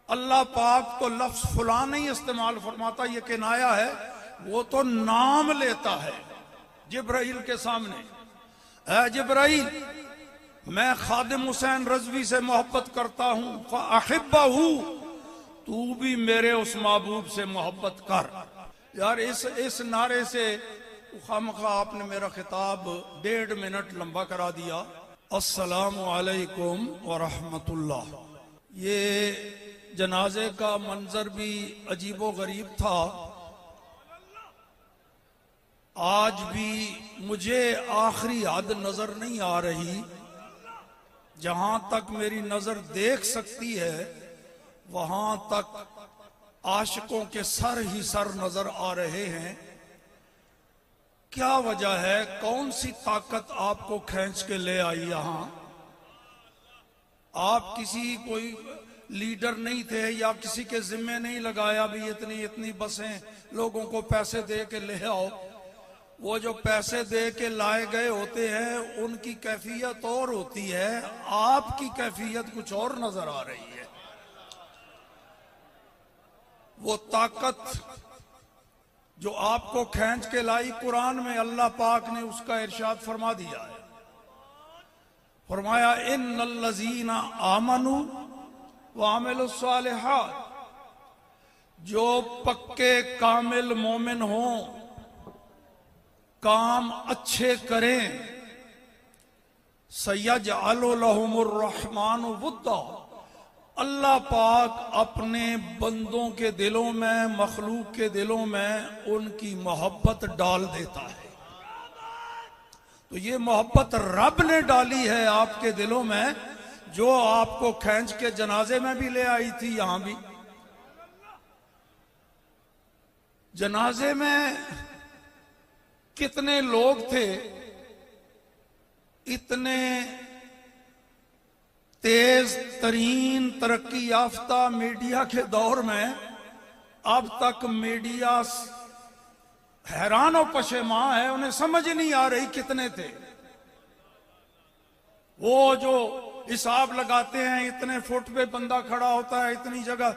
अल्लाह पाक तो लफ्ज फुला नहीं इस्तेमाल फरमाता, ये किनाया है, वो तो नाम लेता है जिब्राइल के सामने। ऐ जिब्राइल, मैं खादिम हुसैन रजवी से मोहब्बत करता हूं, फ़अहिब्बहू, तू भी मेरे उस महबूब से मोहब्बत कर। यार इस नारे से खामखा आपने मेरा खिताब 1.5 मिनट लंबा करा दिया। अस्सलामु अलैकुम व रहमतुल्लाह। ये जनाजे का मंजर भी अजीबो गरीब था। आज भी मुझे आखिरी हद नजर नहीं आ रही। जहां तक मेरी नजर देख सकती है वहां तक आशिकों के सर ही सर नजर आ रहे हैं। क्या वजह है? कौन सी ताकत आपको खींच के ले आई यहां? आप किसी कोई लीडर नहीं थे या किसी के जिम्मे नहीं लगाया भी इतनी इतनी बसें लोगों को पैसे दे के ले आओ। वो जो पैसे दे के लाए गए होते हैं उनकी कैफियत और होती है, आपकी कैफियत कुछ और नजर आ रही है। वो ताकत जो आपको खींच के लाई, कुरान में अल्लाह पाक ने उसका इरशाद फरमा दिया है। फरमाया इन्नल्लज़ीना आमनू व अमिलुस्सालिहात, जो पक्के कामिल मोमिन हों, काम अच्छे करें, सयजअलु लहुमुर रहमानु वुद्दा, अल्लाह पाक अपने बंदों के दिलों में, मखलूक के दिलों में उनकी मोहब्बत डाल देता है। तो ये मोहब्बत रब ने डाली है आपके दिलों में, जो आपको खींच के जनाजे में भी ले आई थी। यहां भी जनाजे में कितने लोग थे? इतने तेज तरीन तरक्की याफ्ता मीडिया के दौर में अब तक मीडिया हैरान और पशेमां है, उन्हें समझ नहीं आ रही कितने थे। वो जो हिसाब लगाते हैं, इतने फुट पे बंदा खड़ा होता है, इतनी जगह,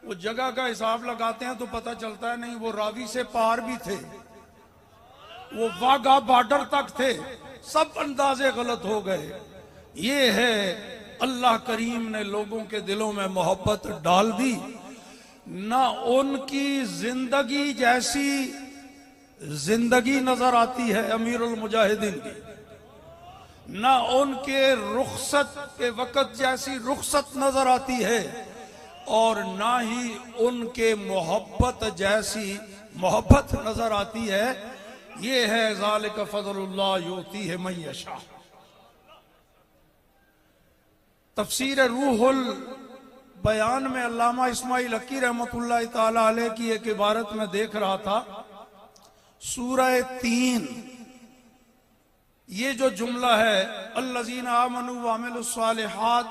वो जगह का हिसाब लगाते हैं तो पता चलता है नहीं, वो रावी से पार भी थे, वो वाघा बॉर्डर तक थे। सब अंदाजे गलत हो गए। ये है अल्लाह करीम ने लोगों के दिलों में मोहब्बत डाल दी। ना उनकी जिंदगी जैसी जिंदगी नजर आती है अमीरुल मुजाहिदीन की, ना उनके रुखसत के वक्त जैसी रुखसत नजर आती है, और ना ही उनके मोहब्बत जैसी मोहब्बत नजर आती है। ये है ज़ालिक फ़ज़लुल्लाह युती है मन यशा। तफसीर रूहुल बयान में अल्लामा इस्माइल हक्की रहमतुल्लाह ताला अलैह की एक इबारत में देख रहा था, सूरह 3, ये जो जुमला है अल्लज़ीना आमनू व अमिलुस्सालिहात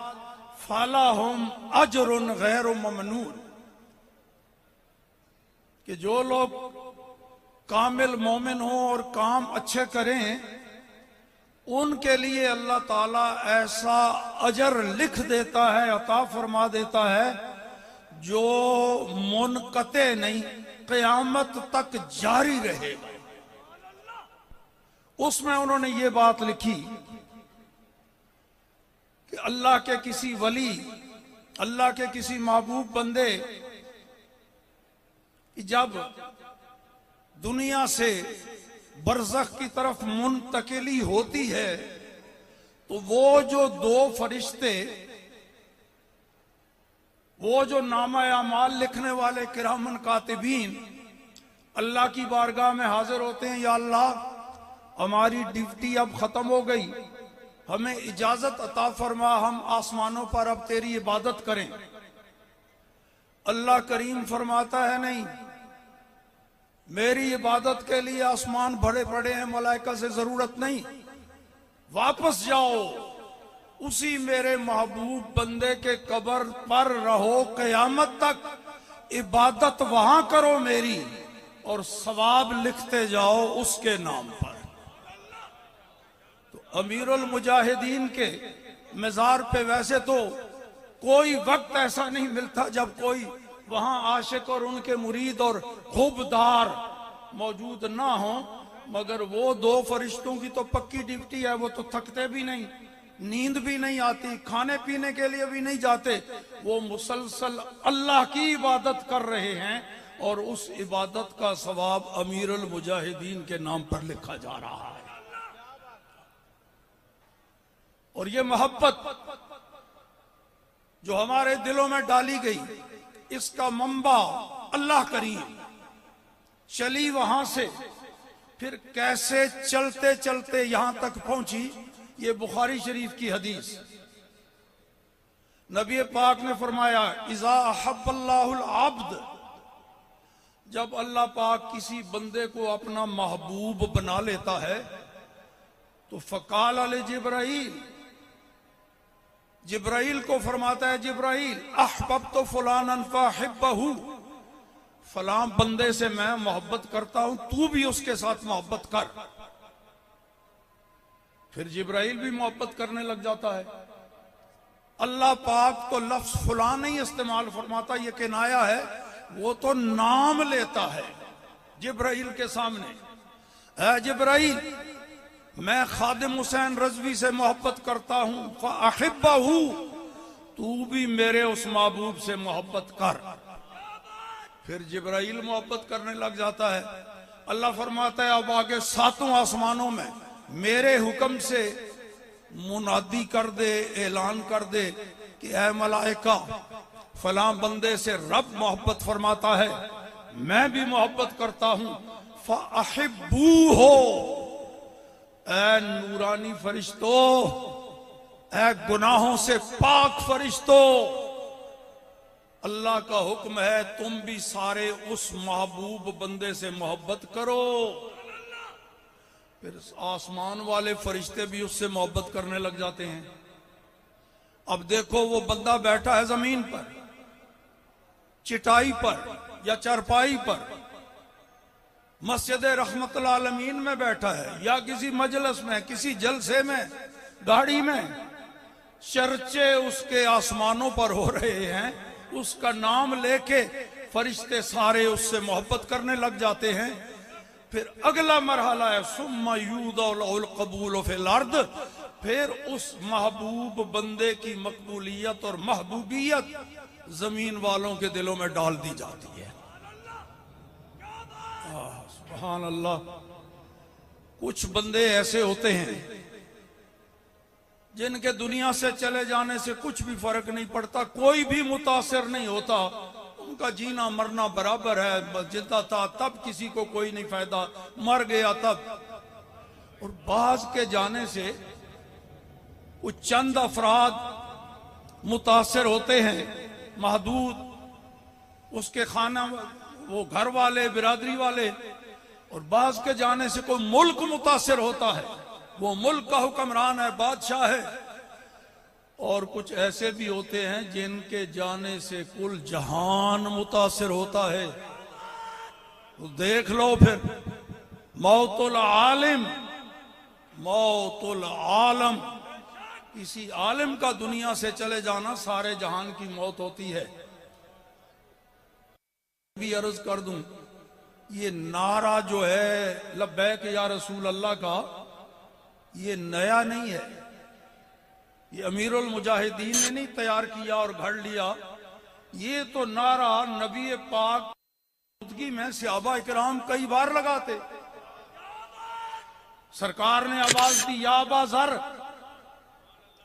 फलहुम अजरुन गैरु ममनून, कि जो लोग कामिल मोमिन हो और काम अच्छे करें, उनके लिए अल्लाह ताला ऐसा अजर लिख देता है, अता फरमा देता है, जो मुनक़ते नहीं, क़यामत तक जारी रहेगा। उसमें उन्होंने ये बात लिखी कि अल्लाह के किसी वली, अल्लाह के किसी महबूब बंदे जब दुनिया से बरज़ख की तरफ मुंतकिली होती है, तो वो जो 2 फरिश्ते, वो जो नामा अमाल लिखने वाले किरामन कातिबीन अल्लाह की बारगाह में हाजिर होते हैं। या अल्लाह, हमारी ड्यूटी अब खत्म हो गई, हमें इजाजत अता फरमा, हम आसमानों पर अब तेरी इबादत करें। अल्लाह करीम फरमाता है नहीं, मेरी इबादत के लिए आसमान भरे पड़े हैं, मलाइका से जरूरत नहीं, वापस जाओ, उसी मेरे महबूब बंदे के कब्र पर रहो, कयामत तक इबादत वहां करो मेरी, और सवाब लिखते जाओ उसके नाम पर। तो अमीरुल मुजाहिदीन के मज़ार पे वैसे तो कोई वक्त ऐसा नहीं मिलता जब कोई वहां आशिक और उनके मुरीद और खूबदार मौजूद ना हो, मगर वो दो फरिश्तों की तो पक्की ड्यूटी है। वो तो थकते भी नहीं, नींद भी नहीं आती, खाने पीने के लिए भी नहीं जाते। वो मुसलसल अल्लाह की इबादत कर रहे हैं और उस इबादत का सवाब अमीरुल मुजाहिदीन के नाम पर लिखा जा रहा है। और ये मोहब्बत जो हमारे दिलों में डाली गई, इसका मंबा अल्लाह करीम, चली वहां से फिर कैसे चलते चलते यहां तक पहुंची। ये बुखारी शरीफ की हदीस, नबी पाक ने फरमाया, इज़ा अहब्बल्लाहुल अब्द, जब अल्लाह पाक किसी बंदे को अपना महबूब बना लेता है तो फ़क़ाल अल जिब्राइल, जिब्राइल को फरमाता है, जिब्राइल अहबब्तु फुलानन फ़अहिब्बहु, फलां बंदे से मैं मोहब्बत करता हूं, तू भी उसके साथ मोहब्बत कर। फिर जिब्राइल भी मोहब्बत करने लग जाता है। अल्लाह पाक तो लफ्ज फलां नहीं इस्तेमाल फरमाता, ये किनाया है, वो तो नाम लेता है जिब्राइल के सामने। ऐ जिब्राइल, मैं खादिम हुसैन रज़वी से मोहब्बत करता हूं, फ़अहिब्बहु, तू भी मेरे उस महबूब से मोहब्बत कर। फिर जिब्राइल मोहब्बत करने लग जाता है। अल्लाह फरमाता है, अब आगे सातों आसमानों में मेरे हुक्म से मुनादी कर दे, ऐलान कर दे कि ऐ मलाइका, फलां बंदे से रब मोहब्बत फरमाता है, मैं भी मोहब्बत करता हूं, फ़अहिब्बू हो। ऐ नूरानी फरिश्तो, ऐ गुनाहों से पाक फरिश्तो, अल्लाह का हुक्म है तुम भी सारे उस महबूब बंदे से मोहब्बत करो। फिर आसमान वाले फरिश्ते भी उससे मोहब्बत करने लग जाते हैं। अब देखो, वो बंदा बैठा है जमीन पर, चिटाई पर या चरपाई पर, मस्जिद रहमतुल आलमीन में बैठा है या किसी मजलिस में, किसी जलसे में, गाड़ी में, चर्चे उसके आसमानों पर हो रहे हैं, उसका नाम लेके फरिश्ते सारे उससे मोहब्बत करने लग जाते हैं। फिर अगला मरहला है सुम्मा यूदउल कबूल फिल अर्द, फिर उस महबूब बंदे की मकबूलियत और महबूबियत जमीन वालों के दिलों में डाल दी जाती है। सुभान अल्लाह। कुछ बंदे ऐसे होते हैं जिनके दुनिया से चले जाने से कुछ भी फर्क नहीं पड़ता, कोई भी मुतासिर नहीं होता, उनका जीना मरना बराबर है। जिंदा था तब किसी को कोई नहीं फायदा, मर गया तब। और बाज के जाने से कुछ चंद अफराद मुतासिर होते हैं, महदूद, उसके खाना, वो घर वाले, बिरादरी वाले। और बाज के जाने से कोई मुल्क मुतासिर होता है, वो मुल्क का हुक्मरान है, बादशाह है। और कुछ ऐसे भी होते हैं जिनके जाने से कुल जहान मुतासिर होता है। तो देख लो फिर, मौतुल आलिम, मौतुल आलम, किसी आलिम का दुनिया से चले जाना सारे जहान की मौत होती है। भी अर्ज कर दूं, ये नारा जो है लब्बैक या रसूल अल्लाह का, ये नया नहीं है, ये अमीरुल मुजाहिदीन ने नहीं तैयार किया और घड़ लिया। ये तो नारा नबी पाक में सहाबा इकराम कई बार लगाते। सरकार ने आवाज दी, या अबा ज़र,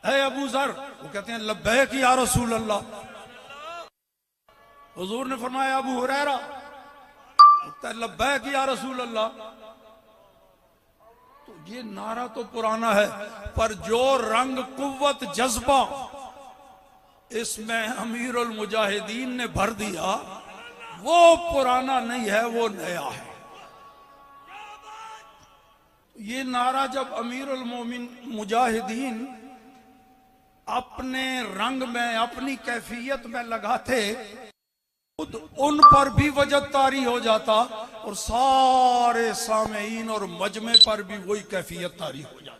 है अबू ज़र, वो कहते हैं लब्बैक या रसूल अल्लाह। हुजूर ने फरमाया अबू हुरैरा, लब्बैक या रसूल अल्लाह। तो ये नारा तो पुराना है, पर जो रंग, कुव्वत, जज्बा इसमें अमीरुल मुजाहिदीन ने भर दिया, वो पुराना नहीं है, वो नया है। ये नारा जब अमीरुल मोमिन मुजाहिदीन अपने रंग में, अपनी कैफियत में लगाते, खुद उन पर भी वजद तारी हो जाता और सारे सामेईन और मजमे पर भी वही कैफियत तारी हो जाती।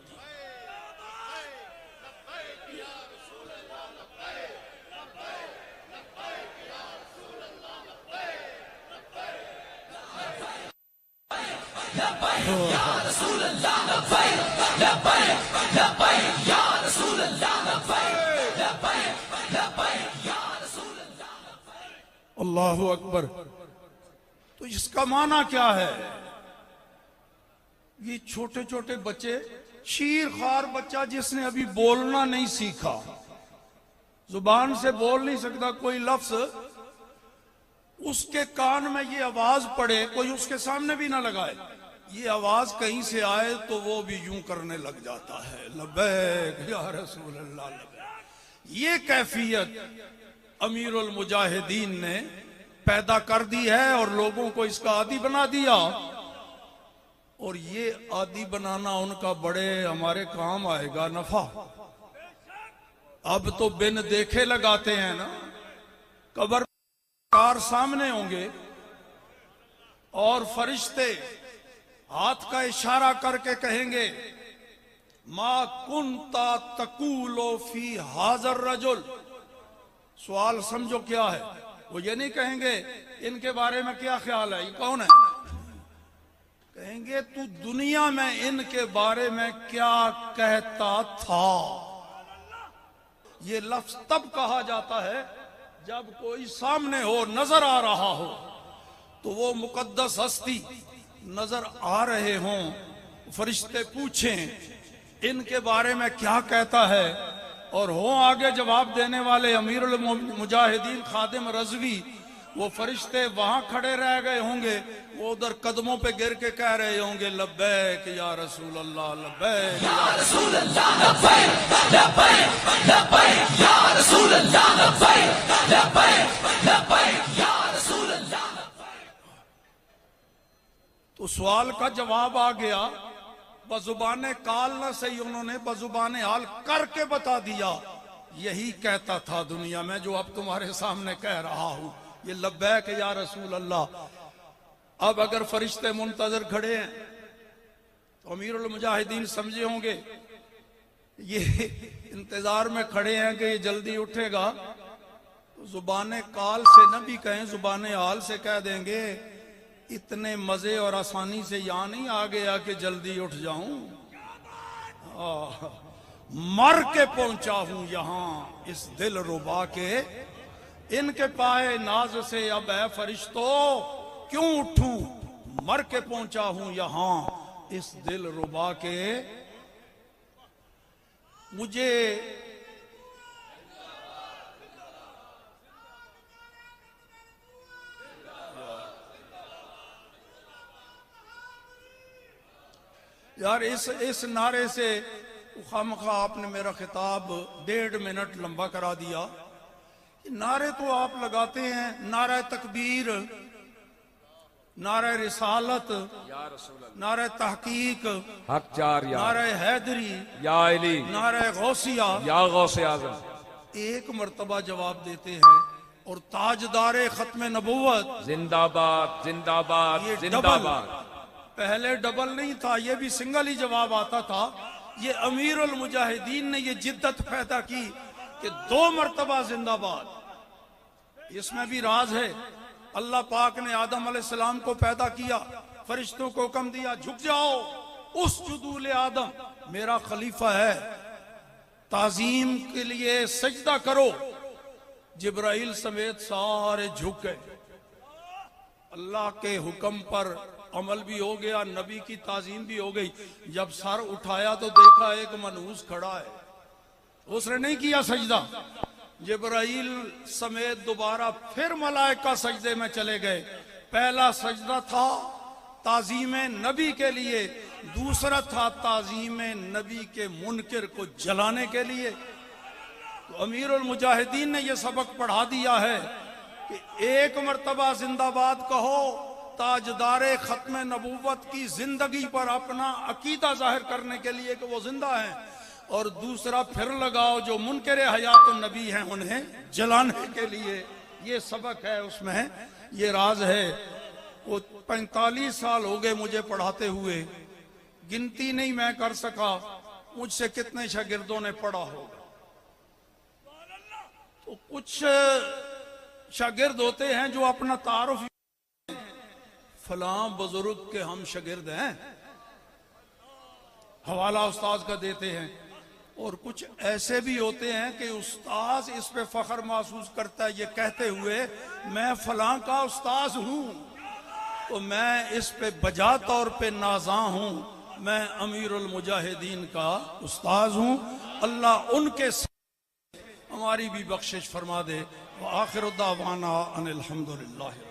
अल्लाहु अकबर। तो इसका माना क्या है? ये छोटे छोटे बच्चे, शीर खार बच्चा जिसने अभी बोलना नहीं सीखा, जुबान से बोल नहीं सकता कोई लफ्ज, उसके कान में ये आवाज पड़े, कोई उसके सामने भी ना लगाए, ये आवाज कहीं से आए तो वो भी यूं करने लग जाता है, लब्बैक या रसूल अल्लाह लब्बैक। ये कैफियत अमीरुल मुजाहिदीन ने पैदा कर दी है और लोगों को इसका आदी बना दिया। और ये आदी बनाना उनका बड़े हमारे काम आएगा, नफा। अब तो बिन देखे लगाते हैं ना, कब्र कार सामने होंगे और फरिश्ते हाथ का इशारा करके कहेंगे, मा कुंता तकूलो फी हाजर रजुल। सवाल समझो क्या है? वो ये नहीं कहेंगे इनके बारे में क्या ख्याल है, ये कौन है, कहेंगे तू दुनिया में इनके बारे में क्या कहता था। ये लफ्ज तब कहा जाता है जब कोई सामने हो, नजर आ रहा हो, तो वो मुकद्दस हस्ती नजर आ रहे हों, फरिश्ते पूछें इनके बारे में क्या कहता है, और हो आगे जवाब देने वाले अमीरुल मुजाहिदीन खादिम रज़वी, वो फरिश्ते वहां खड़े रह गए होंगे, वो उधर कदमों पे गिर के कह रहे होंगे, लब्बैक या रसूल अल्लाह, लब्बैक या रसूल अल्लाह, लब्बैक लब्बैक लब्बैक या रसूल अल्लाह, लब्बैक लब्बैक लब्बैक या रसूल अल्लाह। तो सवाल का जवाब आ गया, बजुबाने काल ना सही, उन्होंने बजुबाने हाल करके बता दिया, यही कहता था दुनिया में जो अब तुम्हारे सामने कह रहा हूं, ये लब्बैक या रसूल अल्लाह। अब अगर फरिश्ते मुंतजर खड़े हैं तो अमीरुल मुजाहिदीन समझे होंगे ये इंतजार में खड़े हैं कि ये जल्दी उठेगा, तो जुबाने काल से न भी कहें, जुबाने हाल से कह देंगे, इतने मजे और आसानी से यहां नहीं आ गया कि जल्दी उठ जाऊं, मर के पहुंचा हूं यहां इस दिल रुबा के, इनके पाए नाज से अब है फरिश्तों क्यों उठूं, मर के पहुंचा हूं यहां इस दिल रुबा के। मुझे यार इस नारे से खामखा आपने मेरा खिताब 1.5 मिनट लंबा करा दिया। नारे तो आप लगाते हैं, नारा तकबीर, नारा रिसालत, नारा तहकीक, नारा हैदरी, नारा गौसिया, गौसे आज़म। एक मर्तबा जवाब देते हैं और ताजदारे खत्म नबुव्वत जिंदाबाद जिंदाबाद ये जिंदाबाद। पहले डबल नहीं था, ये भी सिंगल ही जवाब आता था। ये अमीरुल मुजाहिदीन ने ये जिद्दत पैदा की कि 2 मर्तबा जिंदाबाद। इसमें भी राज है, अल्लाह पाक ने आदम अलैहिस्सलाम को पैदा किया, फरिश्तों को हुक्म दिया, झुक जाओ, उस जुदूल आदम मेरा खलीफा है, ताजीम के लिए सजदा करो। जिब्राइल समेत सारे झुक गए, अल्लाह के हुक्म पर अमल भी हो गया, नबी की ताजीम भी हो गई। जब सर उठाया तो देखा एक मनहूस खड़ा है, उसने नहीं किया सजदा। जिब्राइल समेत दोबारा फिर मलाइका सजदे में चले गए। पहला सजदा था ताजीम नबी के लिए, दूसरा था ताजीम नबी के मुनकिर को जलाने के लिए। तो अमीरुल मुजाहिदीन ने यह सबक पढ़ा दिया है कि एक मर्तबा जिंदाबाद कहो, ताजदारे खत्म नबूवत की जिंदगी पर अपना अकीदा जाहिर करने के लिए कि वो जिंदा हैं, और दूसरा फिर लगाओ जो मुनकरे हयात नबी हैं उन्हें जलाने के लिए। ये सबक है उसमें, ये राज है। वो 45 साल हो गए मुझे पढ़ाते हुए, गिनती नहीं मैं कर सका मुझसे कितने शागिर्दों ने पढ़ा होगा। तो कुछ शागिर्द होते हैं जो अपना तारुफ, फलां बुजुर्ग के हम शागिर्द हैं, हवाला उस्ताद का देते हैं। और कुछ ऐसे भी होते हैं कि उस्ताद इस पे फख्र महसूस करता है, ये कहते हुए मैं फलां का उस्ताद हूं, तो मैं इस पे बजा तौर पे नाज़ा हूं, मैं अमीरुल मुजाहिदीन का उस्ताद हूं। अल्लाह उनके हमारी भी बख्शिश फरमा दे। व आखिर दावाना अनिल हम्दुलिल्लाह।